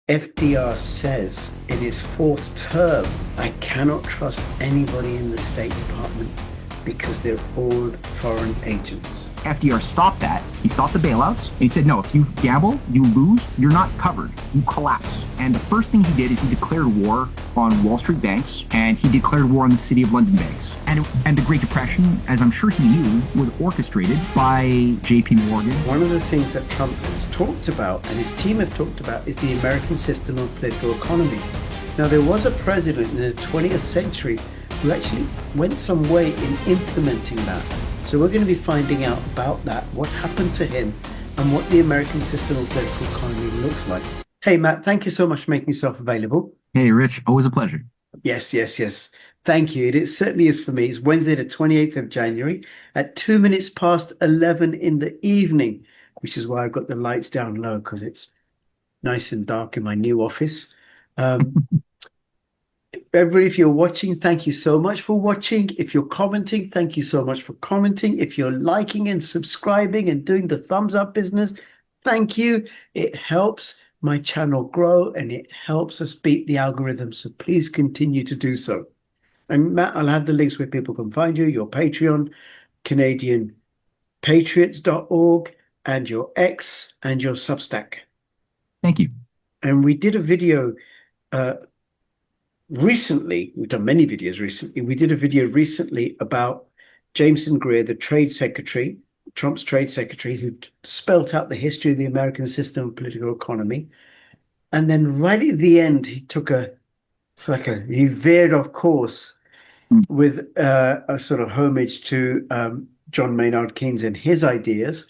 FDR says in his fourth term, I cannot trust anybody in the State Department because they're all foreign agents. FDR stopped that. He stopped the bailouts. And he said, no, if you gamble, you lose, you're not covered. You collapse. And the first thing he did is he declared war on Wall Street banks, and he declared war on the City of London banks. And the Great Depression, as I'm sure he knew, was orchestrated by J.P. Morgan. One of the things that Trump has talked about, and his team have talked about, is the American system of political economy. Now, there was a president in the 20th century who actually went some way in implementing that. So we're going to be finding out about that, what happened to him, and what the American system of political economy looks like. Hey, Matt, thank you so much for making yourself available. Hey, Rich, always a pleasure. Yes. Thank you. It certainly is for me. It's Wednesday, the 28th of January at 2 minutes past 11 in the evening, which is why I've got the lights down low because it's nice and dark in my new office. Everybody, if you're watching, thank you so much for watching. If you're commenting, thank you so much for commenting. If you're liking and subscribing and doing the thumbs up business, thank you. It helps my channel grow and it helps us beat the algorithm. So please continue to do so. And Matt, I'll have the links where people can find you, your Patreon, Canadian Patriots.org, and your X and your Substack. Thank you. And we did a video recently. We've done many videos recently. We did a video recently about Jameson Greer, the trade secretary, Trump's trade secretary, who spelt out the history of the American system of political economy. And then right at the end, he took he veered off course with a sort of homage to John Maynard Keynes and his ideas.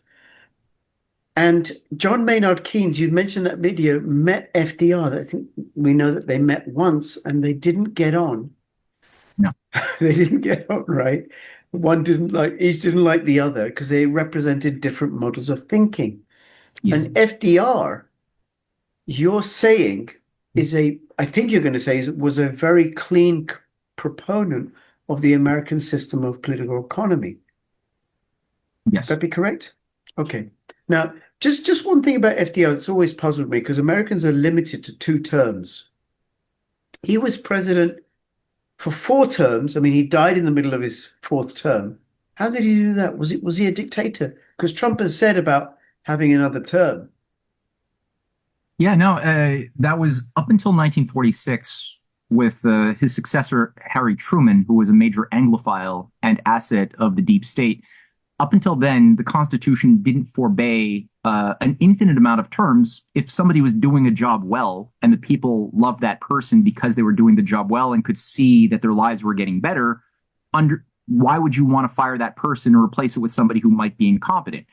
And John Maynard Keynes, you mentioned that video, met FDR. I think we know that they met once and they didn't get on. No. They didn't get on, right? Each didn't like the other because they represented different models of thinking. Yes. And FDR, you're saying, I think you're going to say, was a very clean proponent of the American system of political economy. Yes. Would that be correct? Okay. Now, just one thing about FDR that's always puzzled me, because Americans are limited to 2 terms. He was president for 4 terms. I mean, he died in the middle of his 4th term. How did he do that? Was he a dictator? Because Trump has said about having another term. Yeah, no, that was up until 1946 with his successor, Harry Truman, who was a major Anglophile and asset of the deep state. Up until then, the Constitution didn't forbade an infinite amount of terms if somebody was doing a job well and the people loved that person because they were doing the job well and could see that their lives were getting better. Why would you want to fire that person or replace it with somebody who might be incompetent?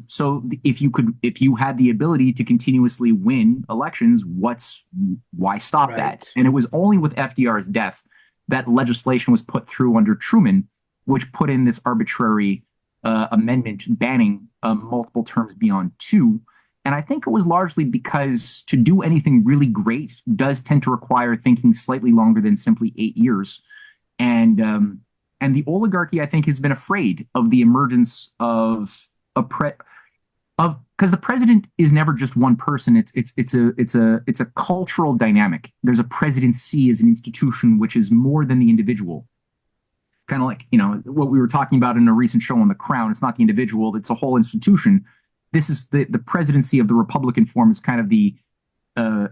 So if you had the ability to continuously win elections, why stop that? And it was only with FDR's death that legislation was put through under Truman, which put in this arbitrary amendment banning multiple terms beyond 2. And I think it was largely because to do anything really great does tend to require thinking slightly longer than simply 8 years. And the oligarchy, I think, has been afraid of the emergence of because the president is never just one person. It's a cultural dynamic. There's a presidency as an institution which is more than the individual. Kind of like, what we were talking about in a recent show on The Crown. It's not the individual, it's a whole institution. This is the presidency of the Republican form is kind of the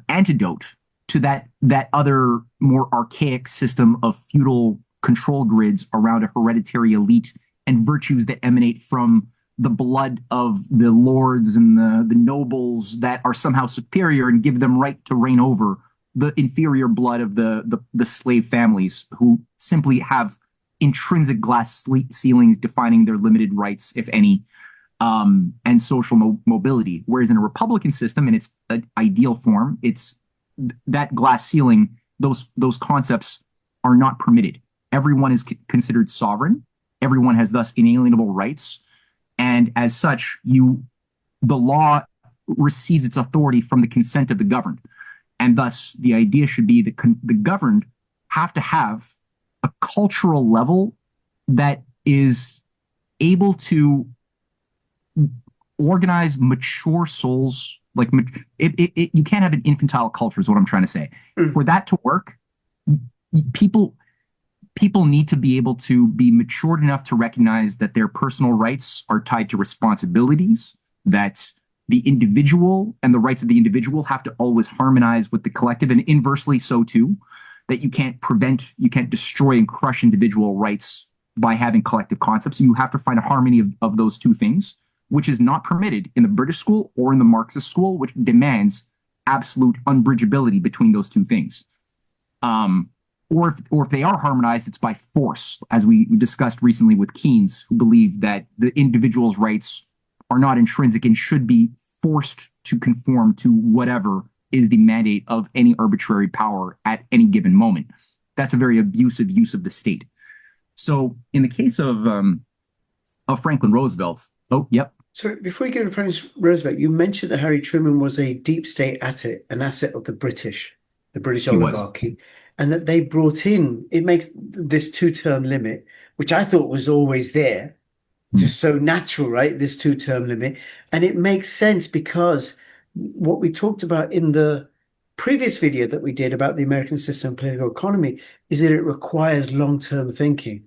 antidote to that other more archaic system of feudal control grids around a hereditary elite and virtues that emanate from the blood of the lords and the nobles that are somehow superior and give them right to reign over the inferior blood of the slave families who simply have intrinsic glass ceilings defining their limited rights, if any, and social mobility. Whereas in a Republican system, in its ideal form, it's that glass ceiling, those concepts are not permitted. Everyone is considered sovereign. Everyone has thus inalienable rights. And as such, the law receives its authority from the consent of the governed. And thus, the idea should be that the governed have to have a cultural level that is able to organize mature souls Like you can't have an infantile culture is what I'm trying to say. For that to work, people need to be able to be matured enough to recognize that their personal rights are tied to responsibilities, that the individual and the rights of the individual have to always harmonize with the collective, and inversely so too, that you can't destroy and crush individual rights by having collective concepts. You have to find a harmony of those two things, which is not permitted in the British school or in the Marxist school, which demands absolute unbridgeability between those two things. Or if they are harmonized, it's by force, as we discussed recently with Keynes, who believed that the individual's rights are not intrinsic and should be forced to conform to whatever is the mandate of any arbitrary power at any given moment. That's a very abusive use of the state. So in the case of Franklin Roosevelt, So before you get to Franklin Roosevelt, you mentioned that Harry Truman was a deep state an asset of the British oligarchy, and that they brought in, it makes this 2-term limit, which I thought was always there, just so natural, right? This 2-term limit. And it makes sense because what we talked about in the previous video that we did about the American system of political economy is that it requires long-term thinking.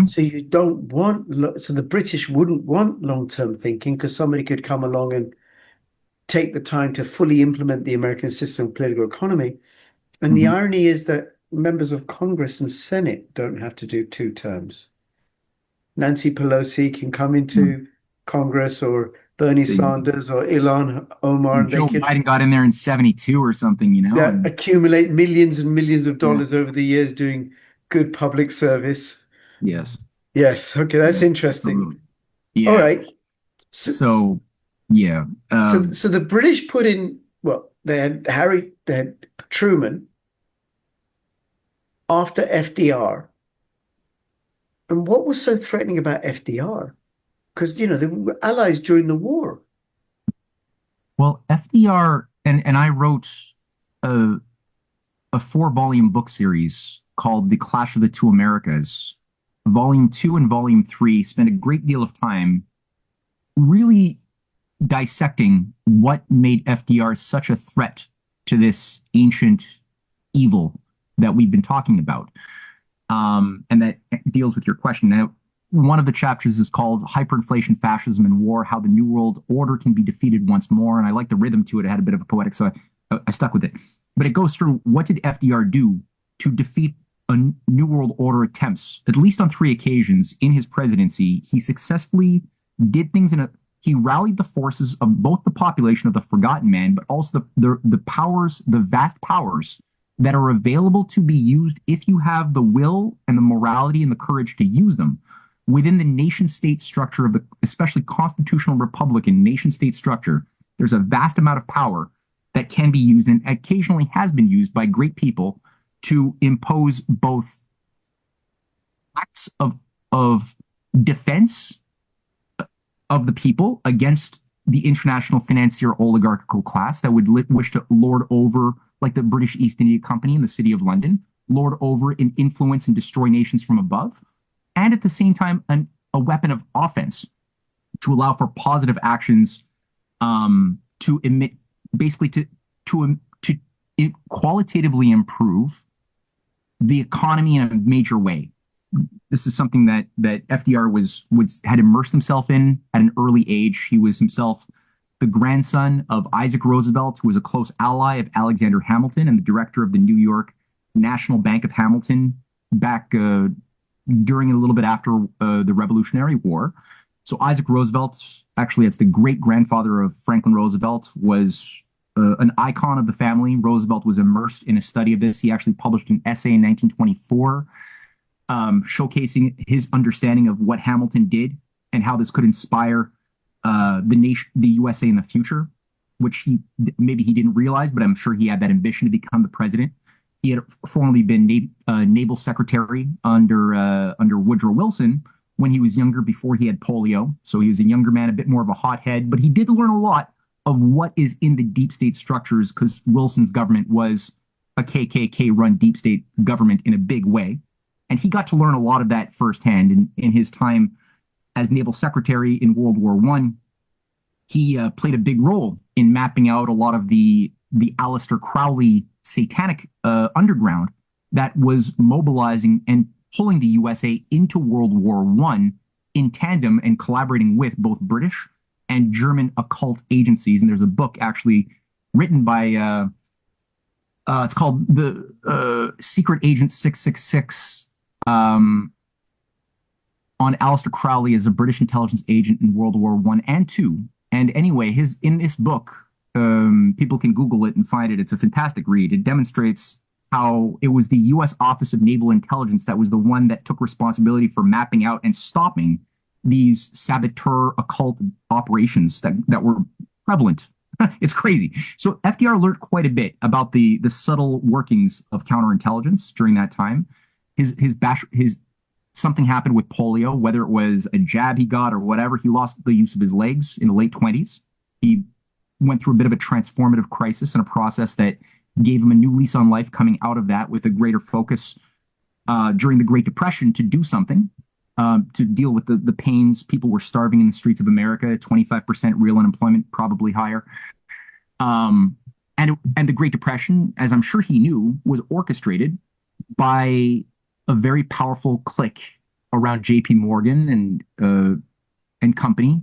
So you don't want, so the British wouldn't want long-term thinking because somebody could come along and take the time to fully implement the American system of political economy. And the irony is that members of Congress and Senate don't have to do 2 terms. Nancy Pelosi can come into Congress, or Bernie Sanders or Ilhan Omar. Joe Biden got in there in 72 or something, and accumulate millions and millions of dollars over the years doing good public service. Yes. Okay, that's interesting. Absolutely. Yeah. All right. So the British put in, they had Truman after FDR. And what was so threatening about FDR? Because, they were allies during the war. Well, FDR, and I wrote a 4-volume book series called The Clash of the Two Americas. Volume 2 and Volume 3 spent a great deal of time really dissecting what made FDR such a threat to this ancient evil that we've been talking about. And that deals with your question. Now, one of the chapters is called Hyperinflation, Fascism, and War, How the New World Order Can Be Defeated Once More. And I like the rhythm to it. It had a bit of a poetic, so I stuck with it. But it goes through, what did FDR do to defeat a New World Order attempts? At least on 3 occasions in his presidency, he successfully did things he rallied the forces of both the population of the forgotten man, but also the powers, the vast powers that are available to be used if you have the will and the morality and the courage to use them within the nation-state structure of especially constitutional republican nation-state structure. There's a vast amount of power that can be used and occasionally has been used by great people to impose both acts of defense of the people against the international financier oligarchical class that would wish to lord over, like the British East India Company in the City of London, lord over and influence and destroy nations from above, and at the same time a weapon of offense to allow for positive actions, to emit, basically to qualitatively improve the economy in a major way. This is something that FDR had immersed himself in at an early age. He was himself the grandson of Isaac Roosevelt, who was a close ally of Alexander Hamilton and the director of the New York National Bank of Hamilton back during and a little bit after the Revolutionary War. So Isaac Roosevelt, actually, it's the great-grandfather of Franklin Roosevelt, was an icon of the family. Roosevelt was immersed in a study of this. He actually published an essay in 1924 showcasing his understanding of what Hamilton did and how this could inspire the USA in the future, which maybe he didn't realize, but I'm sure he had that ambition to become the president. He had formerly been naval secretary under Woodrow Wilson when he was younger, before he had polio. So he was a younger man, a bit more of a hothead, but he did learn a lot of what is in the deep state structures, because Wilson's government was a KKK-run deep state government in a big way. And he got to learn a lot of that firsthand in his time as naval secretary in World War I. He played a big role in mapping out a lot of the Aleister Crowley satanic underground that was mobilizing and pulling the USA into World War I in tandem and collaborating with both British and German occult agencies. And there's a book actually written by, it's called The Secret Agent 666, on Aleister Crowley as a British intelligence agent in World War I and II. And anyway, in this book, people can Google it and find it. It's a fantastic read. It demonstrates how it was the U.S. Office of Naval Intelligence that was the one that took responsibility for mapping out and stopping these saboteur occult operations that were prevalent. It's crazy. So FDR learned quite a bit about the subtle workings of counterintelligence during that time. His something happened with polio, whether it was a jab he got or whatever. He lost the use of his legs in the late 20s. He went through a bit of a transformative crisis and a process that gave him a new lease on life coming out of that with a greater focus during the Great Depression to do something, to deal with the pains. People were starving in the streets of America, 25% real unemployment, probably higher. And the Great Depression, as I'm sure he knew, was orchestrated by a very powerful clique around J.P. Morgan and company.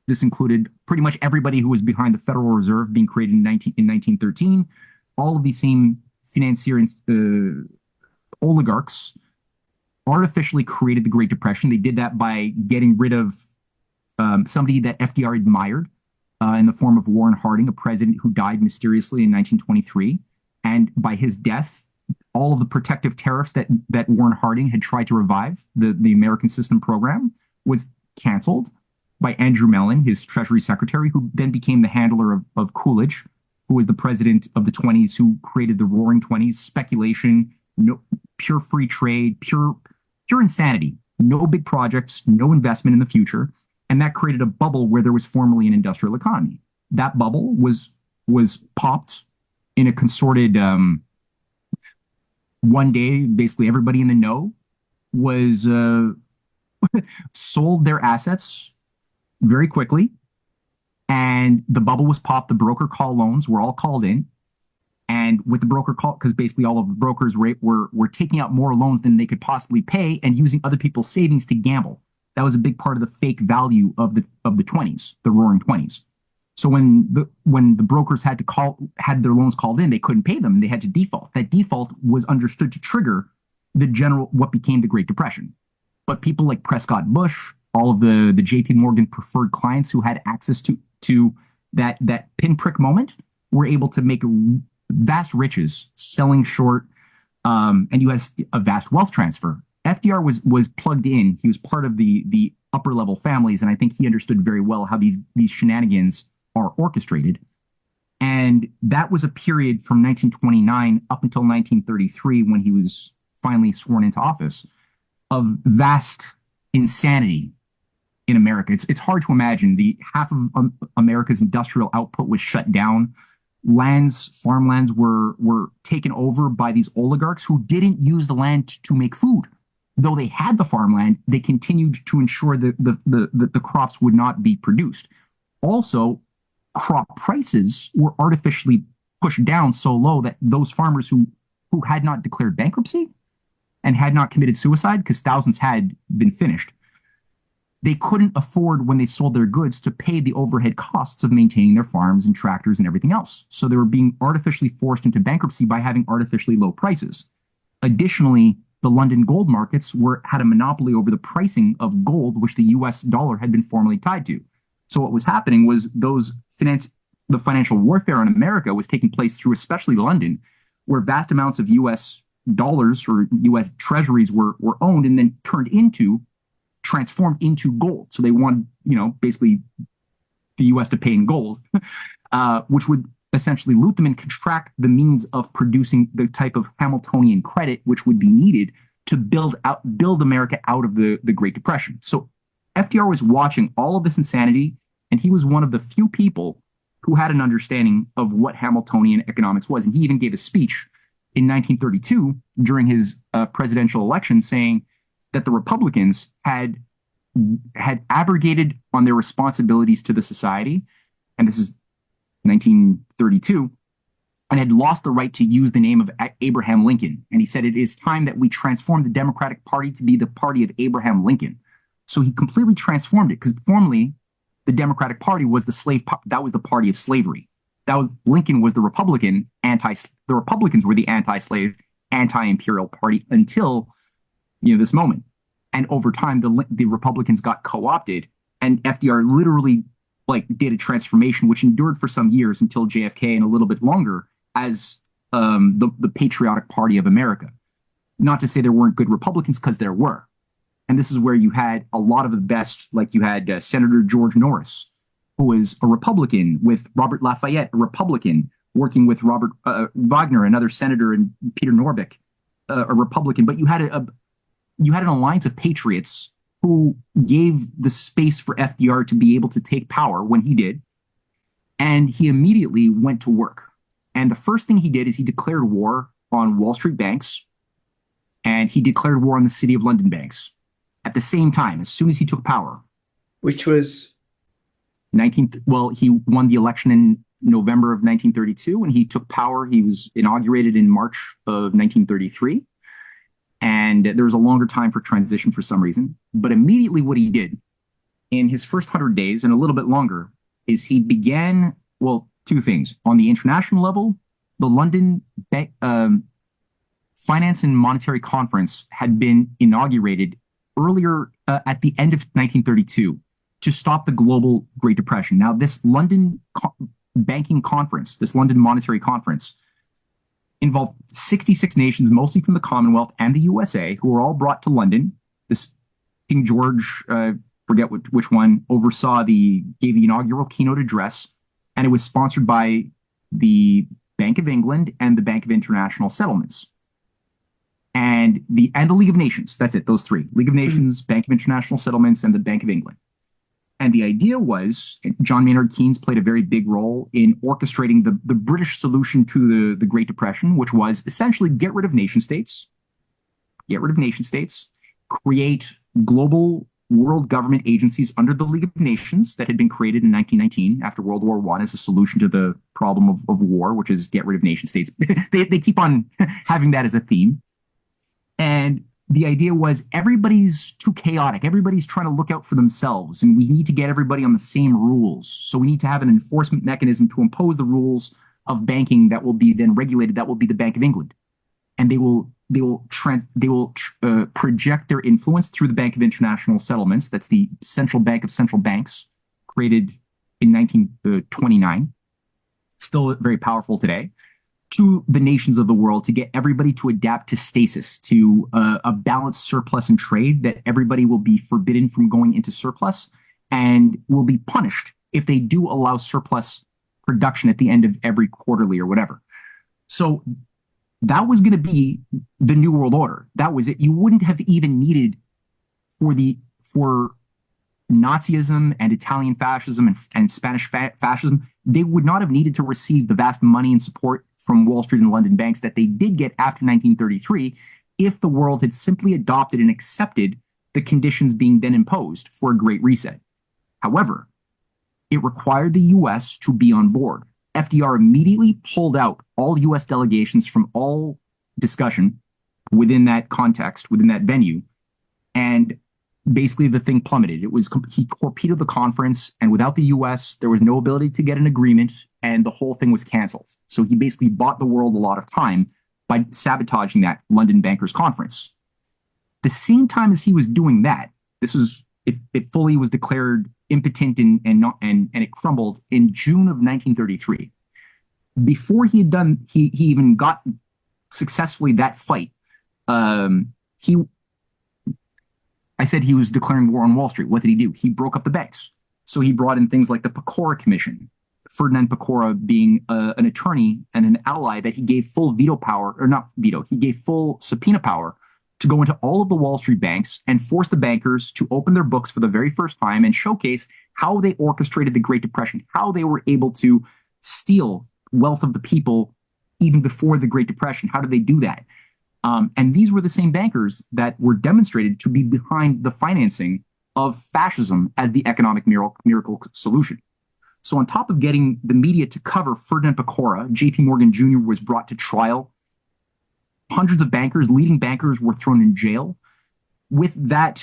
This included pretty much everybody who was behind the Federal Reserve being created in 1913. All of these same financier oligarchs artificially created the Great Depression. They did that by getting rid of somebody that FDR admired in the form of Warren Harding, a president who died mysteriously in 1923. And by his death, all of the protective tariffs that Warren Harding had tried to revive, the American system program, was canceled by Andrew Mellon, his Treasury Secretary, who then became the handler of Coolidge, who was the president of the 20s, who created the Roaring 20s, speculation, pure free trade, pure insanity, no big projects, no investment in the future. And that created a bubble where there was formerly an industrial economy. That bubble was popped in a consorted, one day, basically everybody in the know was sold their assets very quickly, and the bubble was popped. The broker call loans were all called in, and with the broker call, because basically all of the brokers were taking out more loans than they could possibly pay and using other people's savings to gamble. That was a big part of the fake value of the 20s, the Roaring 20s. So when the brokers had their loans called in, they couldn't pay them and they had to default. That default was understood to trigger what became the Great Depression. But people like Prescott Bush, all of the J.P. Morgan preferred clients who had access to that pinprick moment, were able to make vast riches selling short, and you had a vast wealth transfer. FDR was plugged in. He was part of the upper level families, and I think he understood very well how these shenanigans are orchestrated. And that was a period from 1929 up until 1933, when he was finally sworn into office, of vast insanity in America. It's hard to imagine. The half of America's industrial output was shut down. Farmlands were taken over by these oligarchs who didn't use the land to make food. Though they had the farmland, they continued to ensure that the crops would not be produced. Also, crop prices were artificially pushed down so low that those farmers who had not declared bankruptcy and had not committed suicide, because thousands had been finished, they couldn't afford, when they sold their goods, to pay the overhead costs of maintaining their farms and tractors and everything else. So they were being artificially forced into bankruptcy by having artificially low prices. Additionally, the London gold markets had a monopoly over the pricing of gold, which the US dollar had been formerly tied to. So what was happening was the financial warfare on America was taking place through especially London, where vast amounts of US dollars or US treasuries were owned and then transformed into gold. So they wanted, basically the US to pay in gold, which would essentially loot them and contract the means of producing the type of Hamiltonian credit which would be needed to build America out of the Great Depression. So FDR was watching all of this insanity, and he was one of the few people who had an understanding of what Hamiltonian economics was. And he even gave a speech in 1932 during his presidential election saying that the Republicans had abrogated on their responsibilities to the society. And this is 1932, and had lost the right to use the name of Abraham Lincoln. And he said, it is time that we transform the Democratic Party to be the party of Abraham Lincoln. So he completely transformed it, because formerly the Democratic Party was that was the party of slavery. Lincoln was the Republican the Republicans were the anti-slave, anti-imperial party until, this moment. And over time, the Republicans got co-opted, and FDR literally did a transformation, which endured for some years until JFK and a little bit longer as the patriotic party of America. Not to say there weren't good Republicans, because there were. And this is where you had a lot of the best, like you had Senator George Norris, who was a Republican, with Robert Lafayette, a Republican, working with Robert Wagner, another senator, and Peter Norbeck, a Republican. But you had an alliance of patriots who gave the space for FDR to be able to take power when he did. And he immediately went to work. And the first thing he did is he declared war on Wall Street banks, and he declared war on the City of London banks at the same time, as soon as he took power. Which was? He won the election in November of 1932, and he took power. He was inaugurated in March of 1933. And there was a longer time for transition for some reason. But immediately what he did in his first 100 days and a little bit longer is he began, two things. On the international level, the London Finance and Monetary Conference had been inaugurated earlier at the end of 1932 to stop the global Great Depression. Now, this London banking conference, this London Monetary Conference, involved 66 nations, mostly from the Commonwealth and the USA, who were all brought to London. This King George, forget which one, gave the inaugural keynote address, and it was sponsored by the Bank of England and the Bank of International Settlements. And the League of Nations. That's it, those three. League of Nations, Bank of International Settlements, and the Bank of England. And the idea was, John Maynard Keynes played a very big role in orchestrating the British solution to the Great Depression, which was essentially get rid of nation states, create global world government agencies under the League of Nations that had been created in 1919 after World War I as a solution to the problem of war, which is get rid of nation states. they keep on having that as a theme. And the idea was everybody's too chaotic. Everybody's trying to look out for themselves, and we need to get everybody on the same rules. So we need to have an enforcement mechanism to impose the rules of banking that will be then regulated. That will be the Bank of England, and they will project their influence through the Bank of International Settlements. That's the central bank of central banks, created in 1929, still very powerful today, to the nations of the world to get everybody to adapt to stasis, to a balanced surplus in trade, that everybody will be forbidden from going into surplus and will be punished if they do allow surplus production at the end of every quarterly or whatever. So that was going to be the New World Order. That was it. You wouldn't have even needed for Nazism and Italian fascism and Spanish fascism, they would not have needed to receive the vast money and support from Wall Street and London banks that they did get after 1933 if the world had simply adopted and accepted the conditions being then imposed for a Great Reset. However, it required the U.S. to be on board. FDR immediately pulled out all U.S. delegations from all discussion within that context, within that venue, and basically the thing plummeted. He torpedoed the conference, and without the U.S., there was no ability to get an agreement, and the whole thing was canceled. So he basically bought the world a lot of time by sabotaging that London Bankers Conference. The same time as he was doing that, it fully was declared impotent and it crumbled in June of 1933. Before he even got successfully that fight, I said he was declaring war on Wall Street. What did he do? He broke up the banks. So he brought in things like the Pecora Commission, Ferdinand Pecora being an attorney and an ally that he gave full veto power, or not veto, he gave full subpoena power to go into all of the Wall Street banks and force the bankers to open their books for the very first time and showcase how they orchestrated the Great Depression, how they were able to steal wealth of the people even before the Great Depression. How did they do that? And these were the same bankers that were demonstrated to be behind the financing of fascism as the economic miracle solution. So on top of getting the media to cover Ferdinand Pecora, JP Morgan Jr. was brought to trial. Hundreds of bankers, leading bankers, were thrown in jail. With that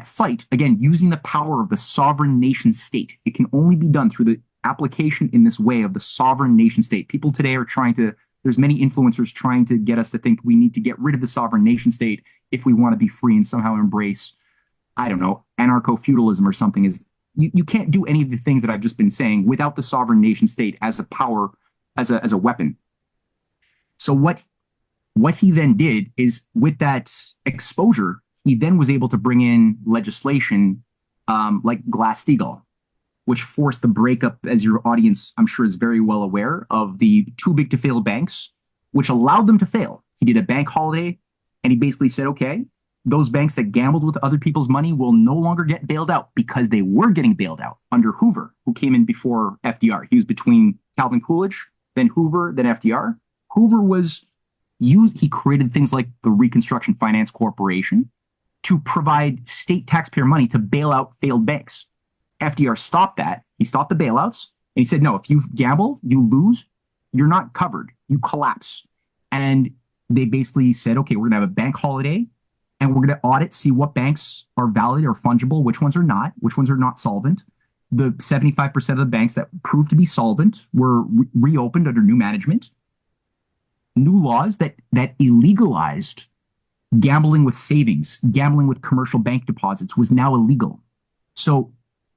fight, again, using the power of the sovereign nation state, it can only be done through the application in this way of the sovereign nation state. People today are trying to, there's many influencers trying to get us to think we need to get rid of the sovereign nation state if we want to be free and somehow embrace, I don't know, anarcho-feudalism or something. You can't do any of the things that I've just been saying without the sovereign nation state as a power, as a weapon. So what he then did is, with that exposure, he then was able to bring in legislation like Glass-Steagall, which forced the breakup, as your audience, I'm sure, is very well aware, of the too big to fail banks, which allowed them to fail. He did a bank holiday, and he basically said, okay, those banks that gambled with other people's money will no longer get bailed out, because they were getting bailed out under Hoover, who came in before FDR. He was between Calvin Coolidge, then Hoover, then FDR. Hoover he created things like the Reconstruction Finance Corporation to provide state taxpayer money to bail out failed banks. FDR stopped that. He stopped the bailouts, and he said, no, if you gamble, you lose, you're not covered, you collapse. And they basically said, okay, we're going to have a bank holiday, and we're going to audit, see what banks are valid or fungible, which ones are not solvent. The 75% of the banks that proved to be solvent were reopened under new management. New laws that illegalized gambling with savings, gambling with commercial bank deposits was now illegal. So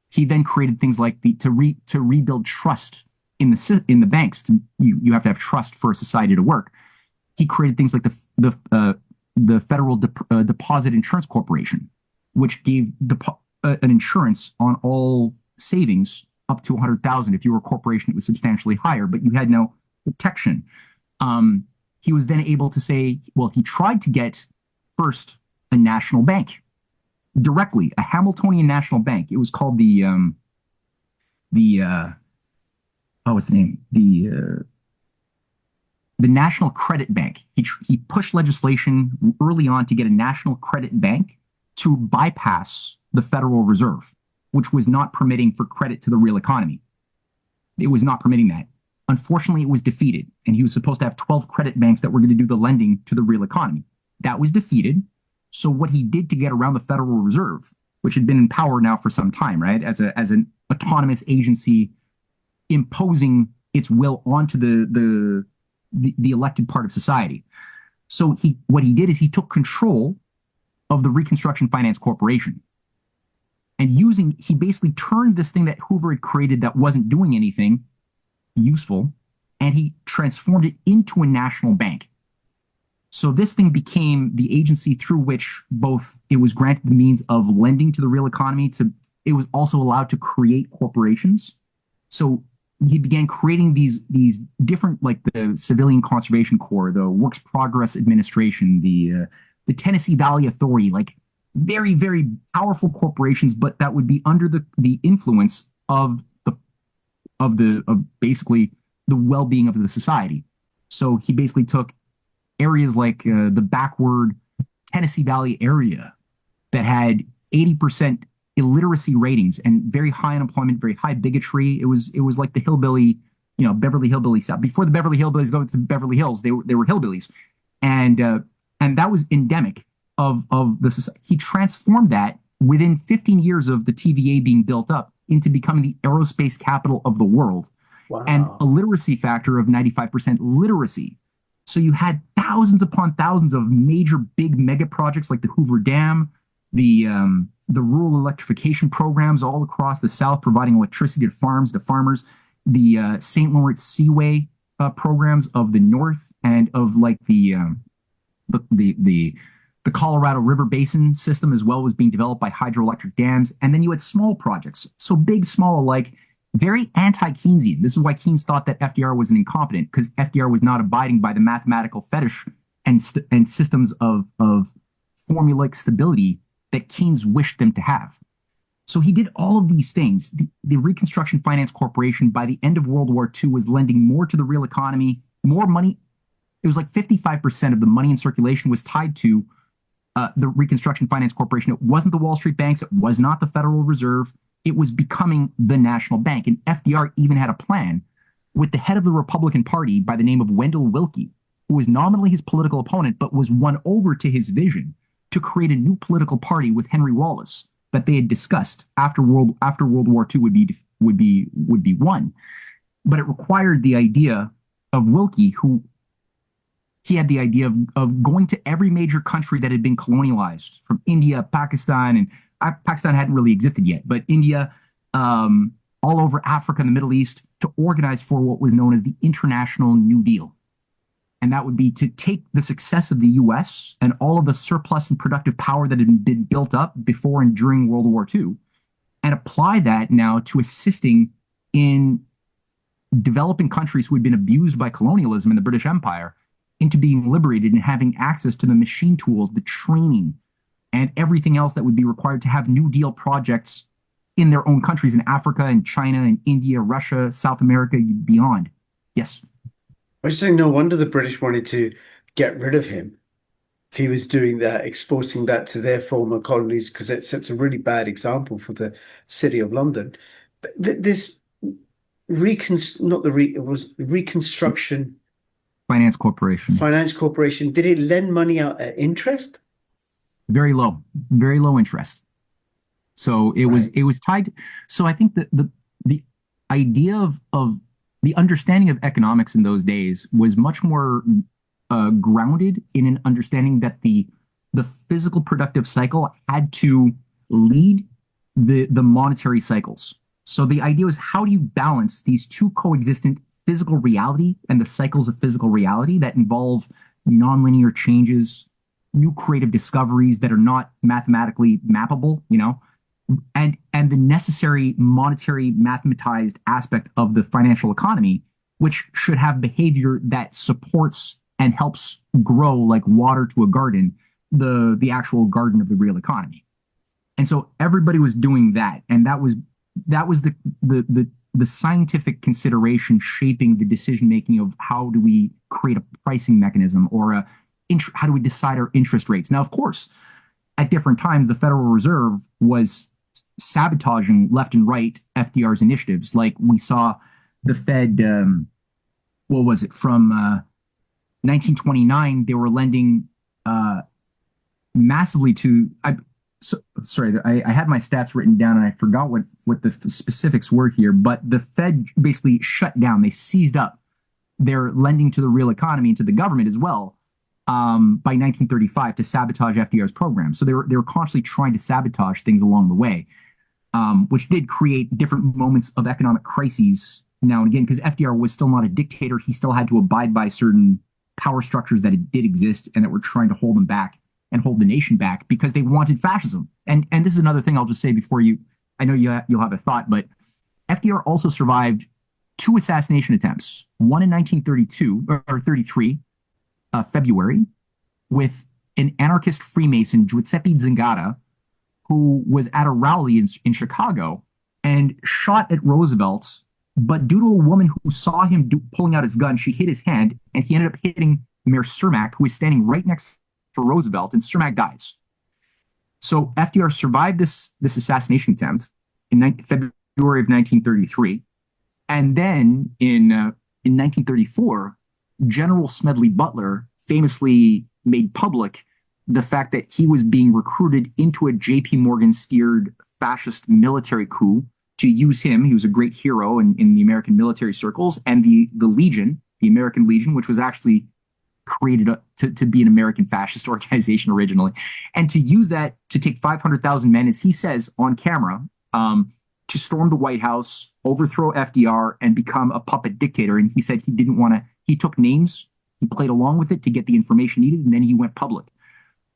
he then created things like to rebuild trust in the banks. You have to have trust for a society to work. He created things like the Federal Deposit Insurance Corporation, which gave an insurance on all savings up to $100,000. If you were a corporation, it was substantially higher, but you had no protection. He was then able to say, well, he tried to get first a national bank directly, a Hamiltonian national bank. It was called what's the name? The National Credit Bank. He pushed legislation early on to get a national credit bank to bypass the Federal Reserve, which was not permitting for credit to the real economy. It was not permitting that. Unfortunately, it was defeated, and he was supposed to have 12 credit banks that were going to do the lending to the real economy. That was defeated. So what he did to get around the Federal Reserve, which had been in power now for some time, right, as an autonomous agency imposing its will onto the elected part of society. So what he did is he took control of the Reconstruction Finance Corporation, and he basically turned this thing that Hoover had created that wasn't doing anything useful, and he transformed it into a national bank. So this thing became the agency through which both it was granted the means of lending to the real economy, it was also allowed to create corporations. So he began creating these different, like the Civilian Conservation Corps, the Works Progress Administration, the Tennessee Valley Authority, like very, very powerful corporations, but that would be under the influence of basically the well-being of the society. So he basically took areas like the backward Tennessee Valley area that had 80% illiteracy ratings and very high unemployment, very high bigotry. It was like the hillbilly, Beverly Hillbilly South. Before the Beverly Hillbillies go to Beverly Hills, they were hillbillies, and that was endemic of the society. He transformed that within 15 years of the TVA being built up into becoming the aerospace capital of the world. Wow. And a literacy factor of 95% literacy. So you had thousands upon thousands of major big mega projects like the Hoover Dam, the rural electrification programs all across the South, providing electricity to farmers, the St. Lawrence Seaway programs of the North, and of like the Colorado River Basin system as well was being developed by hydroelectric dams. And then you had small projects. So big, small, like very anti-Keynesian. This is why Keynes thought that FDR was an incompetent, because FDR was not abiding by the mathematical fetish and systems of formulaic stability that Keynes wished them to have. So he did all of these things. The Reconstruction Finance Corporation, by the end of World War II, was lending more to the real economy, more money. It was like 55% of the money in circulation was tied to the Reconstruction Finance Corporation. It wasn't the Wall Street banks. It was not the Federal Reserve. it was becoming the national bank. And FDR even had a plan with the head of the Republican Party by the name of Wendell Willkie, who was nominally his political opponent, but was won over to his vision to create a new political party with Henry Wallace that they had discussed after World War II would be won. But it required the idea of Willkie, who he had the idea of going to every major country that had been colonialized, from India, Pakistan, and Pakistan hadn't really existed yet, but India, all over Africa and the Middle East, to organize for what was known as the International New Deal. And that would be to take the success of the US and all of the surplus and productive power that had been built up before and during World War II and apply that now to assisting in developing countries who had been abused by colonialism in the British Empire into being liberated and having access to the machine tools, the training, and everything else that would be required to have New Deal projects in their own countries in Africa and China and India, Russia, South America, beyond. Yes. I was saying, no wonder the British wanted to get rid of him if he was doing that, exporting that to their former colonies, because it sets a really bad example for the City of London. But this it was Reconstruction Finance Corporation. Did it lend money out at interest? Very low interest. So it was tied. So I think that the idea of the understanding of economics in those days was much more grounded in an understanding that the physical productive cycle had to lead the monetary cycles. So the idea was, how do you balance these two coexistent physical reality and the cycles of physical reality that involve nonlinear changes, new creative discoveries that are not mathematically mappable, and the necessary monetary mathematized aspect of the financial economy, which should have behavior that supports and helps grow like water to a garden, the actual garden of the real economy. And so everybody was doing that, and that was the scientific consideration shaping the decision making of how do we create a pricing mechanism or how do we decide our interest rates. Now, of course, at different times, the Federal Reserve was sabotaging left and right FDR's initiatives. Like we saw the Fed, what was it, from 1929, they were lending massively to, sorry, I had my stats written down and I forgot what the specifics were here, but the Fed basically shut down. They seized up their lending to the real economy and to the government as well by 1935 to sabotage FDR's program. So they were constantly trying to sabotage things along the way, which did create different moments of economic crises now and again, because FDR was still not a dictator. He still had to abide by certain power structures that did exist and that were trying to hold him back and hold the nation back because they wanted fascism. And this is another thing I'll just say before I know you'll have a thought, but FDR also survived 2 assassination attempts, one in 1932 or 33, February, with an anarchist Freemason, Giuseppe Zingara, who was at a rally in Chicago and shot at Roosevelt. But due to a woman who saw him pulling out his gun, she hit his hand, and he ended up hitting Mayor Cermak, who was standing right next to Roosevelt, and Cermak dies. So FDR survived this assassination attempt in February of 1933. And then in 1934, General Smedley Butler famously made public the fact that he was being recruited into a J.P. Morgan-steered fascist military coup to use him. He was a great hero in the American military circles, and the Legion, the American Legion, which was actually created to be an American fascist organization originally, and to use that to take 500,000 men, as he says on camera, to storm the White House, overthrow FDR, and become a puppet dictator. And he said he didn't want to, he took names, he played along with it to get the information needed, and then he went public.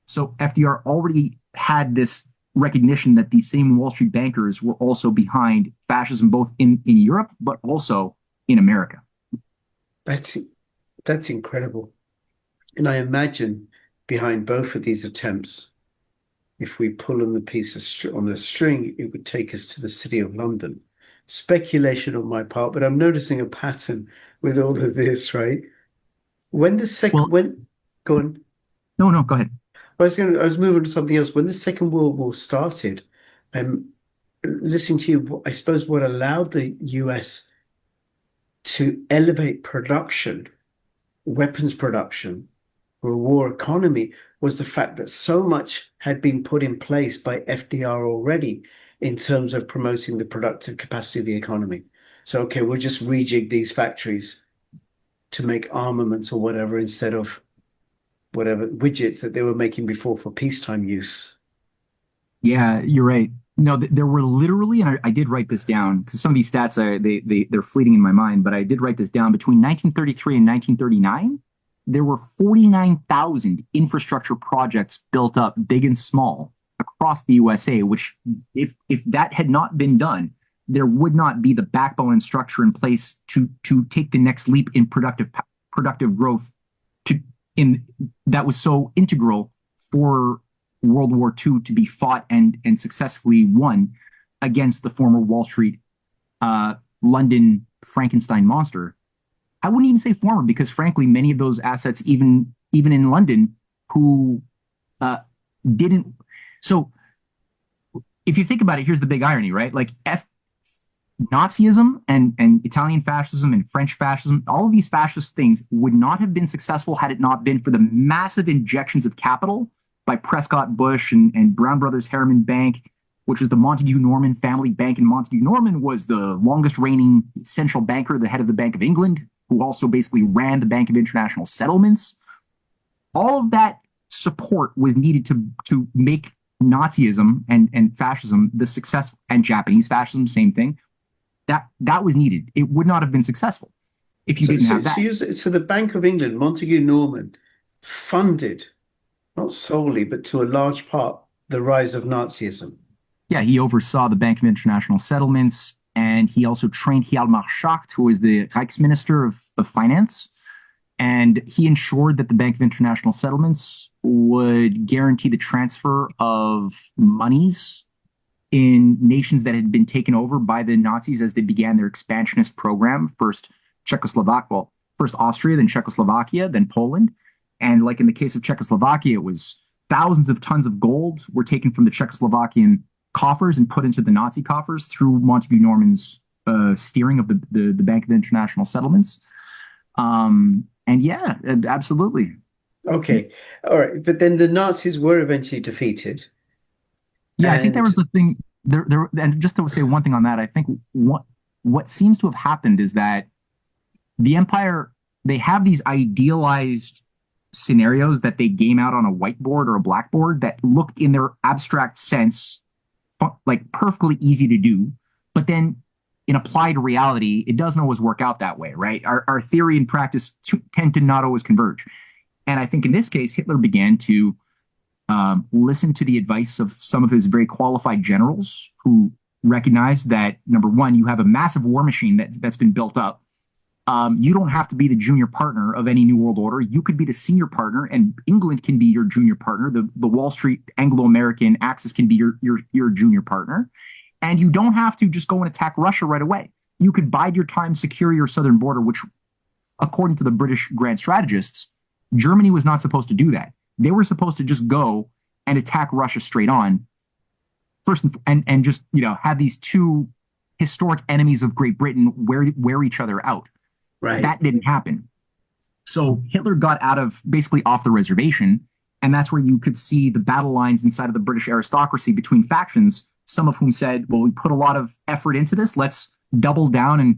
So FDR already had this recognition that these same Wall Street bankers were also behind fascism, both in Europe, but also in America. That's incredible. And I imagine behind both of these attempts, if we pull on the piece on the string, it would take us to the City of London. Speculation on my part, but I'm noticing a pattern with all of this, right? Go on. No, go ahead. I was moving to something else. When the Second World War started, listening to you, I suppose what allowed the US to elevate production, weapons production, for a war economy was the fact that so much had been put in place by FDR already in terms of promoting the productive capacity of the economy. So, okay, we'll just rejig these factories to make armaments or whatever instead of whatever widgets that they were making before for peacetime use. Yeah, you're right. No, there were literally, and I did write this down because some of these stats they're fleeting in my mind, but I did write this down. Between 1933 and 1939, there were 49,000 infrastructure projects built up, big and small, across the USA. Which, if that had not been done, there would not be the backbone and structure in place to take the next leap in productive growth to in that was so integral for World War II to be fought and successfully won against the former Wall Street, London Frankenstein monster. I wouldn't even say former because, frankly, many of those assets, even in London, who didn't. So, if you think about it, here's the big irony, right? Like Nazism and Italian fascism and French fascism, all of these fascist things would not have been successful had it not been for the massive injections of capital by Prescott Bush and Brown Brothers Harriman Bank, which was the Montague Norman family bank. And Montague Norman was the longest reigning central banker, the head of the Bank of England, who also basically ran the Bank of International Settlements. All of that support was needed to make Nazism and fascism the success, and Japanese fascism, same thing. That was needed. It would not have been successful if you didn't have that. So the Bank of England, Montague Norman, funded, not solely, but to a large part, the rise of Nazism. Yeah, he oversaw the Bank of International Settlements, and he also trained Hjalmar Schacht, who was the Reichsminister of Finance, and he ensured that the Bank of International Settlements would guarantee the transfer of monies in nations that had been taken over by the Nazis as they began their expansionist program. First Austria, then Czechoslovakia, then Poland. And like in the case of Czechoslovakia, it was thousands of tons of gold were taken from the Czechoslovakian coffers and put into the Nazi coffers through Montague Norman's steering of the Bank of International Settlements. And yeah, absolutely. Okay. All right. But then the Nazis were eventually defeated. Yeah, I think there was the thing there. And just to say one thing on that, I think what seems to have happened is that the empire, they have these idealized scenarios that they game out on a whiteboard or a blackboard that look in their abstract sense like perfectly easy to do, but then in applied reality, it doesn't always work out that way, right? Our theory and practice tend to not always converge. And I think in this case, Hitler began to listen to the advice of some of his very qualified generals who recognized that, number one, you have a massive war machine that's been built up. You don't have to be the junior partner of any new world order. You could be the senior partner, and England can be your junior partner. The Wall Street Anglo-American axis can be your junior partner. And you don't have to just go and attack Russia right away. You could bide your time, secure your southern border, which, according to the British grand strategists, Germany was not supposed to do that. They were supposed to just go and attack Russia straight on first and just, have these two historic enemies of Great Britain wear each other out. Right. That didn't happen. So Hitler got basically off the reservation. And that's where you could see the battle lines inside of the British aristocracy between factions, some of whom said, well, we put a lot of effort into this. Let's double down and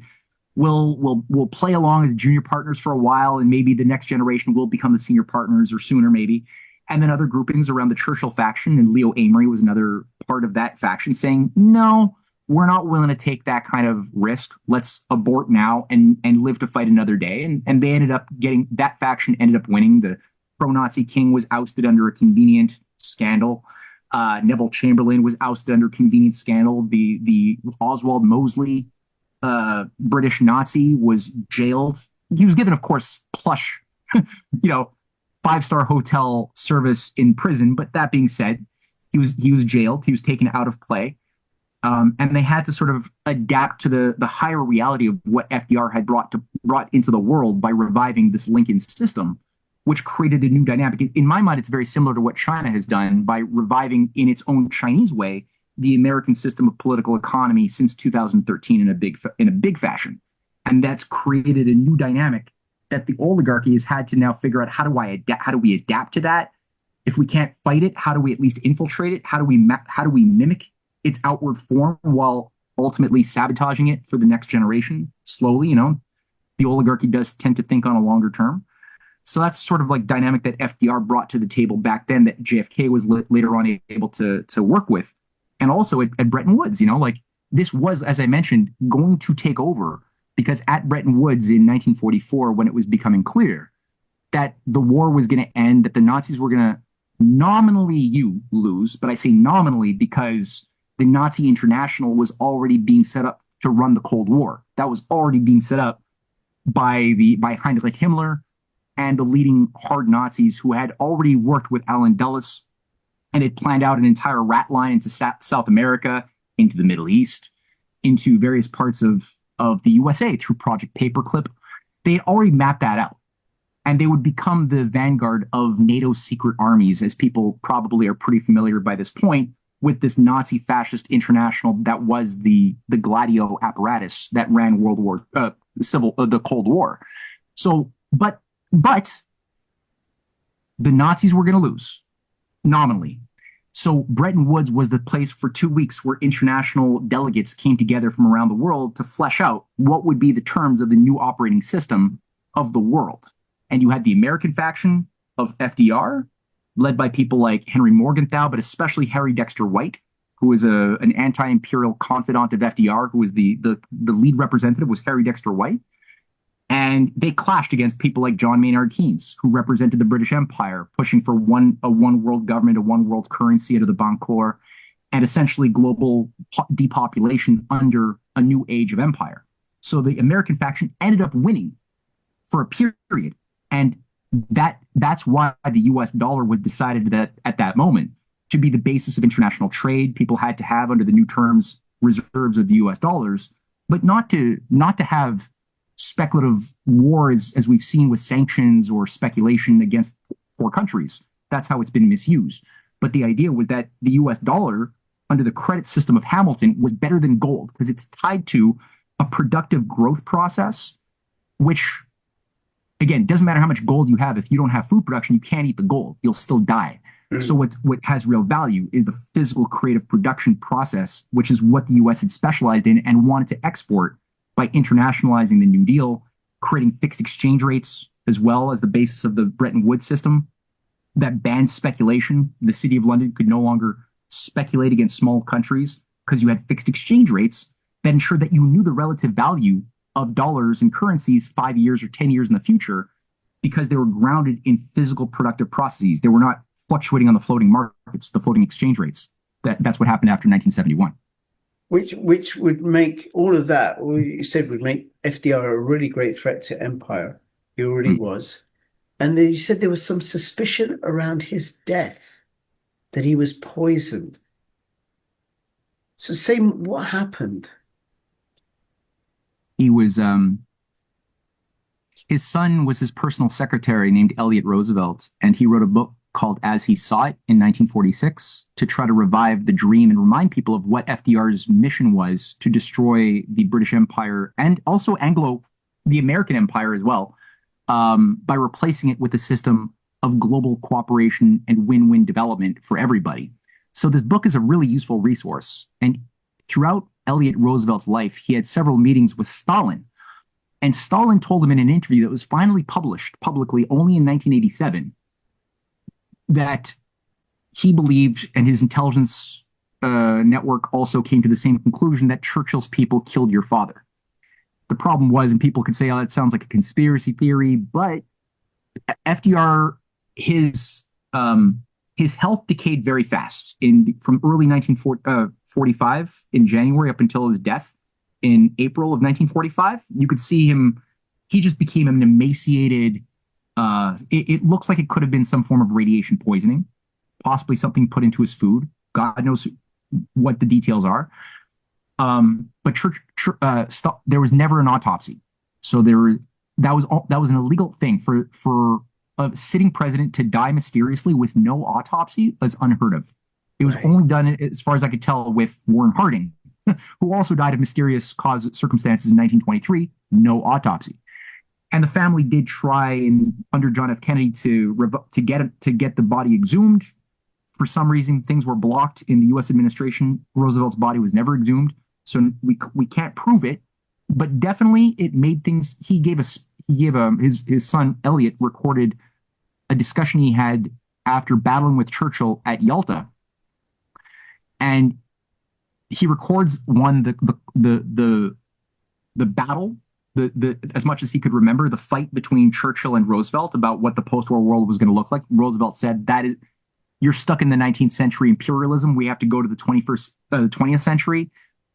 we'll play along as junior partners for a while. And maybe the next generation will become the senior partners or sooner, maybe. And then other groupings around the Churchill faction, and Leo Amory was another part of that faction, saying, no, we're not willing to take that kind of risk. Let's abort now and live to fight another day. And they ended up that faction ended up winning. The pro-Nazi king was ousted under a convenient scandal. Neville Chamberlain was ousted under convenient scandal. The Oswald Mosley, British Nazi, was jailed. He was given, of course, plush, 5-star hotel service in prison. But that being said, he was jailed. He was taken out of play. And they had to sort of adapt to the higher reality of what FDR had brought into the world by reviving this Lincoln system, which created a new dynamic. In my mind, it's very similar to what China has done by reviving in its own Chinese way the American system of political economy since 2013 in a big fashion. And that's created a new dynamic that the oligarchy has had to now figure out how do we adapt to that? If we can't fight it, how do we at least infiltrate it? How do we mimic its outward form while ultimately sabotaging it for the next generation slowly? The oligarchy does tend to think on a longer term. So that's sort of like dynamic that FDR brought to the table back then that JFK was later on able to work with. And also at Bretton Woods, like this was, as I mentioned, going to take over, because at Bretton Woods in 1944, when it was becoming clear that the war was going to end, that the Nazis were going to nominally lose, but I say nominally because the Nazi International was already being set up to run the Cold War. That was already being set up by Heinrich Himmler and the leading hard Nazis who had already worked with Allen Dulles and had planned out an entire rat line into South America, into the Middle East, into various parts of the USA through Project Paperclip. They had already mapped that out. And they would become the vanguard of NATO's secret armies, as people probably are pretty familiar by this point with this Nazi fascist international that was the Gladio apparatus that ran the Cold War. So, but the Nazis were going to lose nominally. So Bretton Woods was the place for 2 weeks where international delegates came together from around the world to flesh out what would be the terms of the new operating system of the world. And you had the American faction of FDR, led by people like Henry Morgenthau, but especially Harry Dexter White, who was an anti-imperial confidant of FDR, who was the lead representative was Harry Dexter White. And they clashed against people like John Maynard Keynes, who represented the British Empire, pushing for a one world government, a one world currency out of the Bancour, and essentially global depopulation under a new age of empire. So the American faction ended up winning for a period. And that's why the US dollar was decided that at that moment to be the basis of international trade. People had to have, under the new terms, reserves of the US dollars, but not to have speculative wars as we've seen with sanctions or speculation against poor countries. That's how it's been misused. But the idea was that the US dollar, under the credit system of Hamilton, was better than gold because it's tied to a productive growth process, which, again, doesn't matter how much gold you have. If you don't have food production, you can't eat the gold. You'll still die. Mm-hmm. So what has real value is the physical creative production process, which is what the US had specialized in and wanted to export by internationalizing the New Deal, creating fixed exchange rates, as well as the basis of the Bretton Woods system that banned speculation. The City of London could no longer speculate against small countries because you had fixed exchange rates that ensured that you knew the relative value of dollars and currencies 5 years or 10 years in the future because they were grounded in physical productive processes. They were not fluctuating on the floating markets, the floating exchange rates. That's what happened after 1971. Which would make all of that, you said, would make FDR a really great threat to empire. He already was. And then you said there was some suspicion around his death, that he was poisoned. So say what happened? He was, his son was his personal secretary named Elliot Roosevelt, and he wrote a book called As He Saw It in 1946 to try to revive the dream and remind people of what FDR's mission was to destroy the British Empire and also the American Empire as well, by replacing it with a system of global cooperation and win-win development for everybody. So this book is a really useful resource. And throughout Elliot Roosevelt's life, he had several meetings with Stalin. And Stalin told him in an interview that was finally published publicly only in 1987 that he believed, and his intelligence network also came to the same conclusion, that Churchill's people killed your father. The problem was, and people could say, oh, that sounds like a conspiracy theory, but FDR, his health decayed very fast from early 1945 in January up until his death in April of 1945. You could see him, he just became an emaciated, it looks like it could have been some form of radiation poisoning, possibly something put into his food. God knows what the details are. But there was never an autopsy. So that was an illegal thing for a sitting president to die mysteriously with no autopsy was unheard of. It was Right. only done, as far as I could tell, with Warren Harding, who also died of mysterious circumstances in 1923. No autopsy. And the family did try, under John F. Kennedy, to get the body exhumed. For some reason, things were blocked in the U.S. administration. Roosevelt's body was never exhumed, so we can't prove it. But definitely, it made things. His son Elliot recorded a discussion he had after battling with Churchill at Yalta, and he records the battle, the as much as he could remember, the fight between Churchill and Roosevelt about what the post-war world was going to look like. Roosevelt said, that is, you're stuck in the 19th century imperialism. We have to go to the 20th century,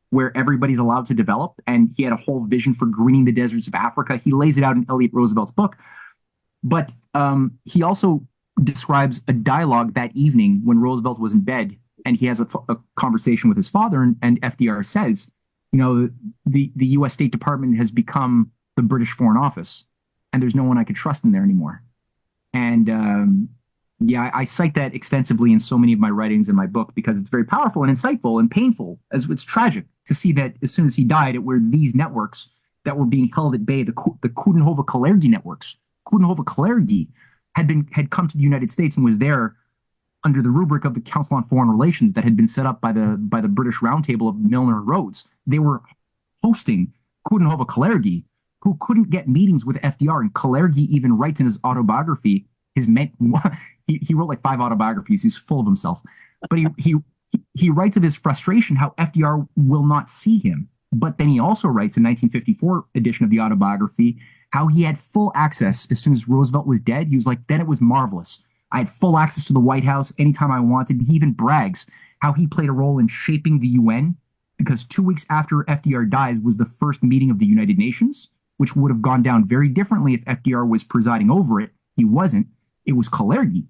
where everybody's allowed to develop. And he had a whole vision for greening the deserts of Africa. He lays it out in Elliot Roosevelt's book. But he also describes a dialogue that evening when Roosevelt was in bed, and he has a conversation with his father, and FDR says, the U.S. State Department has become the British Foreign Office, and there's no one I could trust in there anymore. And yeah, I cite that extensively in so many of my writings in my book, because it's very powerful and insightful and painful, as it's tragic to see that as soon as he died, it were these networks that were being held at bay, the Coudenhove-Kalergi networks. Coudenhove-Kalergi had come to the United States and was there under the rubric of the Council on Foreign Relations that had been set up by the British Roundtable of Milner and Rhodes. They were hosting Coudenhove-Kalergi, who couldn't get meetings with FDR. And Kalergi even writes in his autobiography, he wrote like 5 autobiographies. He's full of himself. But he writes of his frustration, how FDR will not see him. But then he also writes in 1954 edition of the autobiography how he had full access as soon as Roosevelt was dead. He was like, then it was marvelous. I had full access to the White House anytime I wanted. He even brags how he played a role in shaping the UN, because 2 weeks after FDR died was the first meeting of the United Nations, which would have gone down very differently if FDR was presiding over it. He wasn't. It was Kalergi.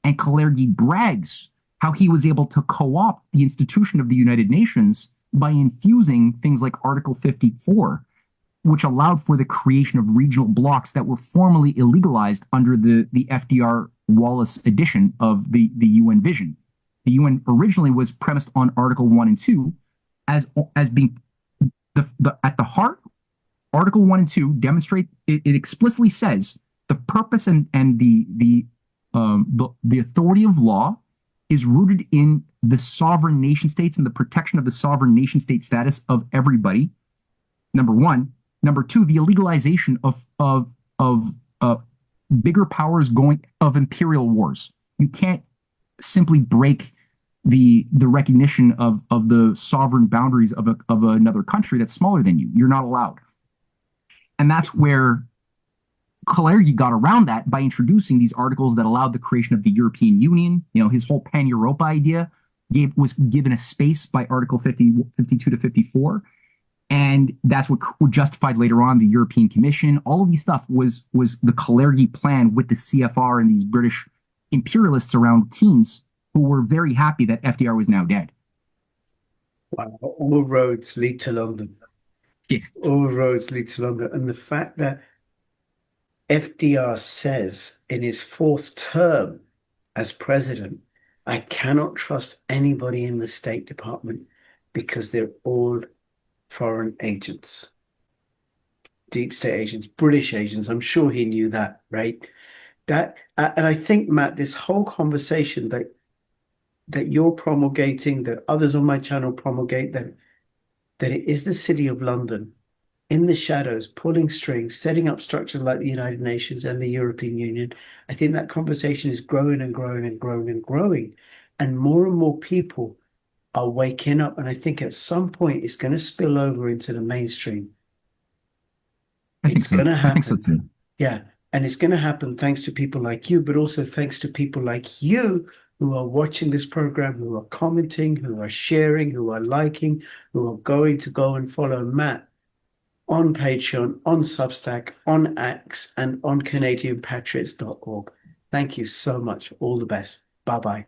And Kalergi brags how he was able to co-opt the institution of the United Nations by infusing things like Article 54, which allowed for the creation of regional blocs that were formally illegalized under the FDR Wallace edition of the UN vision. The UN originally was premised on Article 1 and 2 as being at the heart. Article 1 and 2 demonstrate, it explicitly says the purpose and the authority of law is rooted in the sovereign nation states and the protection of the sovereign nation state status of everybody. Number one. Number two, the illegalization of bigger powers of imperial wars. You can't simply break the recognition of the sovereign boundaries of another country that's smaller than you. You're not allowed. And that's where Kalergi got around that by introducing these articles that allowed the creation of the European Union. His whole pan-Europa idea was given a space by Article 52 to 54. And that's what justified later on the European Commission. All of these stuff was the Kalergi plan with the CFR and these British imperialists around Keynes, who were very happy that FDR was now dead. Wow. All roads lead to London. Yeah. All roads lead to London. And the fact that FDR says in his 4th term as president, I cannot trust anybody in the State Department because they're all foreign agents, deep state agents, British agents. I'm sure he knew that, right? And I think, Matt, this whole conversation that you're promulgating, that others on my channel promulgate, that it is the city of London in the shadows, pulling strings, setting up structures like the United Nations and the European Union. I think that conversation is growing and growing and growing and growing, and more people are waking up. And I think at some point it's going to spill over into the mainstream. It's going to happen. I think so too. Yeah. And it's going to happen thanks to people like you, but also thanks to people like you who are watching this program, who are commenting, who are sharing, who are liking, who are going to go and follow Matt on Patreon, on Substack, on Axe, and on CanadianPatriots.org. Thank you so much. All the best. Bye-bye.